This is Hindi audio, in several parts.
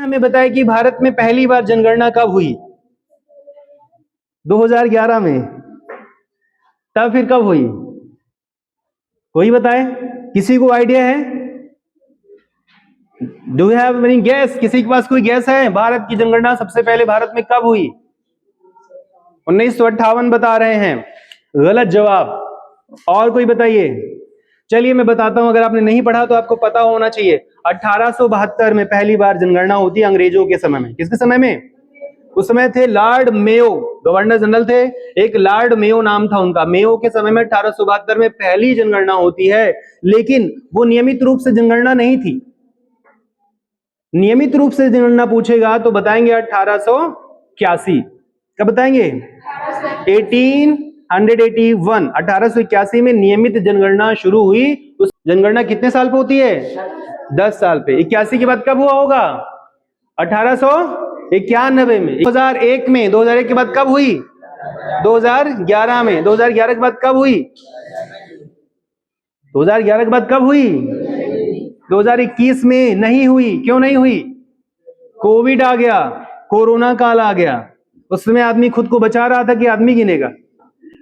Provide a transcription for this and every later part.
हमें बताया कि भारत में पहली बार जनगणना कब हुई? 2011 में। तब फिर कब हुई? कोई बताए? किसी को आइडिया है? Do you have any gas? किसी के पास कोई गैस है? भारत की जनगणना सबसे पहले भारत में कब हुई? 1958 बता रहे हैं, गलत जवाब। और कोई बताइए? चलिए मैं बताता हूं, अगर आपने नहीं पढ़ा तो आपको पता होना चाहिए। 1872 में पहली बार जनगणना होती है, अंग्रेजों के समय में। किसके समय में? उस समय थे लॉर्ड मेयो, गवर्नर जनरल थे, एक लॉर्ड मेयो नाम था उनका। मेयो के समय में 1872 में पहली जनगणना होती है, लेकिन वो नियमित रूप से जनगणना नहीं थी। नियमित रूप से जनगणना पूछेगा तो बताएंगे 1881। कब बताएंगे? 1881। 1881 में नियमित जनगणना शुरू हुई। उस जनगणना कितने साल पे होती है? 10 साल पे। 81 के बाद कब हुआ होगा? 1891 में। 2001 में। 2001 के बाद कब हुई? 2011 में। 2011 के बाद कब हुई? 2011 के बाद कब हुई? 2021 में नहीं हुई। क्यों नहीं हुई? कोविड आ गया, कोरोना काल आ गया। उस समय आदमी खुद को बचा रहा था कि आदमी गिनेगा,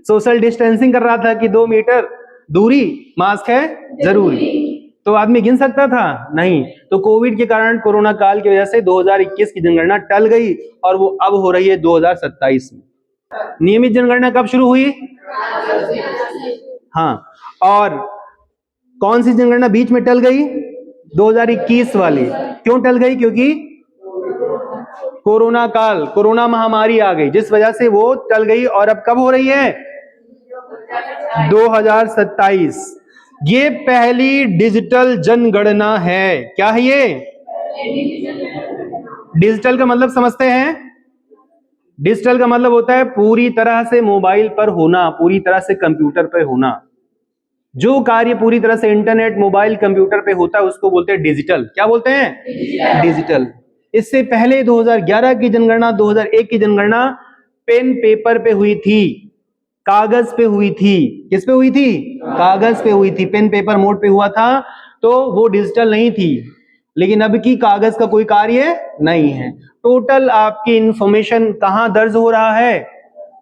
सोशल डिस्टेंसिंग कर रहा था कि 2 मीटर दूरी, मास्क है जरूरी, तो आदमी गिन सकता था? नहीं। तो कोविड के कारण, कोरोना काल की वजह से 2021 की जनगणना टल गई और वो अब हो रही है 2027 में। नियमित जनगणना कब शुरू हुई? हाँ। और कौन सी जनगणना बीच में टल गई? 2021 वाली। क्यों टल गई? क्योंकि कोरोना काल, कोरोना महामारी आ गई, जिस वजह से वो टल गई। और अब कब हो रही है? 2027। ये पहली डिजिटल जनगणना है। क्या है ये? डिजिटल का मतलब समझते हैं? डिजिटल का मतलब होता है पूरी तरह से मोबाइल पर होना, पूरी तरह से कंप्यूटर पर होना। जो कार्य पूरी तरह से इंटरनेट, मोबाइल, कंप्यूटर पे होता है उसको बोलते हैं डिजिटल। क्या बोलते हैं? डिजिटल। इससे पहले 2011 की जनगणना, 2001 की जनगणना पेन पेपर पे हुई थी, कागज पे हुई थी। किस पे हुई थी? कागज पे हुई थी, पेन पेपर मोड पे हुआ था, तो वो डिजिटल नहीं थी। लेकिन अब की कागज का कोई कार्य नहीं है। टोटल आपकी इंफॉर्मेशन कहां दर्ज हो रहा है?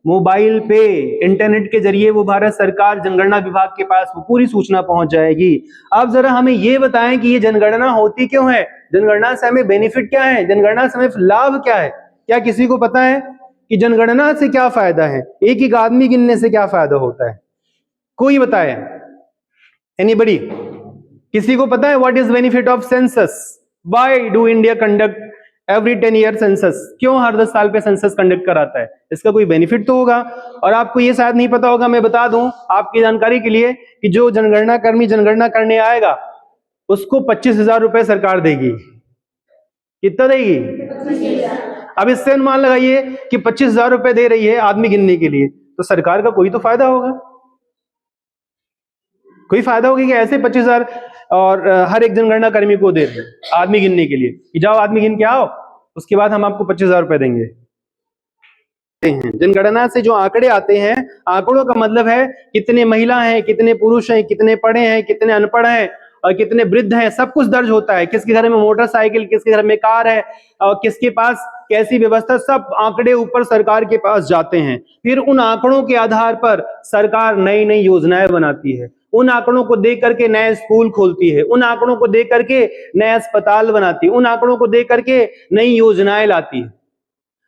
मोबाइल पे, इंटरनेट के जरिए वो भारत सरकार जनगणना विभाग के पास वो पूरी सूचना पहुंच जाएगी। अब जरा हमें ये बताएं कि ये जनगणना होती क्यों है? जनगणना से हमें बेनिफिट क्या है? जनगणना से हमें लाभ क्या है? क्या किसी को पता है कि जनगणना से क्या फायदा है? एक एक आदमी गिनने से क्या फायदा होता है? कोई बताए? एनीबडी? किसी को पता है what is benefit of census? Why do India conduct every 10 year census? क्यों हर 10 साल पे सेंसस कंडक्ट कराता है? इसका कोई बेनिफिट तो होगा। और आपको ये शायद नहीं पता होगा, मैं बता दूं आपकी जानकारी के लिए कि जो जनगणना कर्मी जनगणना करने आएगा उसको 25,000 रुपए सरकार देगी। कितना देगी? 25,000। अब इससे अनुमान लगाइए कि 25,000 रुपए दे रही है आदमी गिनने के लिए, तो सरकार का कोई तो फायदा होगा। कोई फायदा होगा कि ऐसे 25,000 और हर एक जनगणना कर्मी को दे रहे आदमी गिनने के लिए कि जाओ आदमी गिन के आओ, उसके बाद हम आपको 25,000 रुपए देंगे। जनगणना से जो आंकड़े आते हैं, आंकड़ों का मतलब है कितने महिला हैं, कितने पुरुष हैं, कितने पढ़े हैं, कितने अनपढ़ हैं और कितने वृद्ध हैं, सब कुछ दर्ज होता है। किसके घर में मोटरसाइकिल, किसके घर में कार है और किसके पास कैसी व्यवस्था, सब आंकड़े ऊपर सरकार के पास जाते हैं। फिर उन आंकड़ों के आधार पर सरकार नई नई योजनाएं बनाती है। उन आंकड़ों को देख करके नए स्कूल खोलती है, उन आंकड़ों को देख करके नए अस्पताल बनाती है, उन आंकड़ों को देख करके नई योजनाएं लाती है।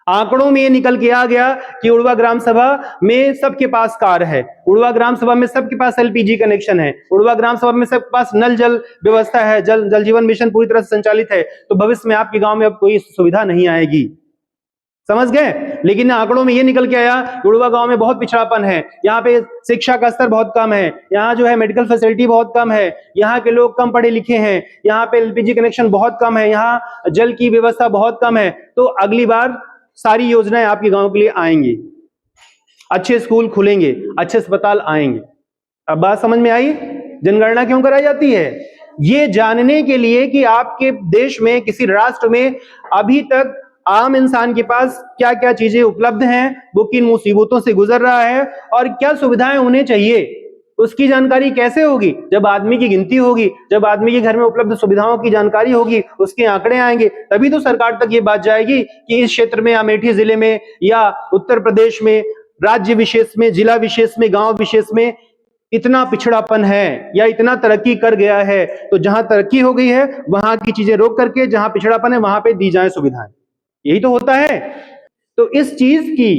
आंकड़ों में ये निकल के आ गया कि उड़वा ग्राम सभा में सबके पास कार है, उड़वा ग्राम सभा में सबके पास एलपीजी कनेक्शन है, उड़वा ग्राम सभा में सबके पास नल जल व्यवस्था है, जल जीवन मिशन पूरी तरह से संचालित है। तो भविष्य में आपके गांव में अब कोई सुविधा नहीं आएगी। समझ गए? लेकिन आंकड़ों में ये निकल के आया कि उड़वा गांव में बहुत पिछड़ापन है, यहाँ पे शिक्षा का स्तर बहुत कम है, यहाँ जो है मेडिकल फैसिलिटी बहुत कम है, यहाँ के लोग कम पढ़े लिखे हैं, यहाँ पे एलपीजी कनेक्शन बहुत कम है, यहाँ जल की व्यवस्था बहुत कम है। तो अगली बार सारी योजनाएं आपके गांव के लिए आएंगी, अच्छे स्कूल खुलेंगे, अच्छे अस्पताल आएंगे। अब बात समझ में आई? जनगणना क्यों कराई जाती है? ये जानने के लिए कि आपके देश में, किसी राष्ट्र में अभी तक आम इंसान के पास क्या क्या चीजें उपलब्ध हैं, वो किन मुसीबतों से गुजर रहा है और क्या सुविधाएं होने चाहिए। उसकी जानकारी कैसे होगी? जब आदमी की गिनती होगी, जब आदमी के घर में उपलब्ध सुविधाओं की जानकारी होगी, उसके आंकड़े आएंगे, तभी तो सरकार तक ये बात जाएगी कि इस क्षेत्र में, अमेठी जिले में या उत्तर प्रदेश में, राज्य विशेष में, जिला विशेष में, गांव विशेष में इतना पिछड़ापन है या इतना तरक्की कर गया है। तो जहां तरक्की हो गई है वहां की चीजें रोक करके जहां पिछड़ापन है वहां पे दी जाए सुविधाएं। यही तो होता है। तो इस चीज की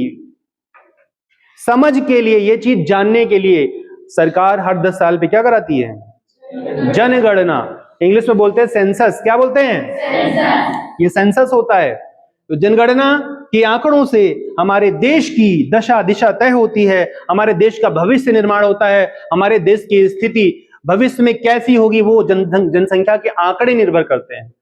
समझ के लिए, ये चीज जानने के लिए सरकार हर 10 साल पे क्या कराती है? जनगणना। इंग्लिश में बोलते हैं सेंसस। क्या बोलते हैं? ये सेंसस होता है। तो जनगणना के आंकड़ों से हमारे देश की दशा दिशा तय होती है, हमारे देश का भविष्य निर्माण होता है, हमारे देश की स्थिति भविष्य में कैसी होगी वो जनसंख्या के आंकड़े निर्भर करते हैं।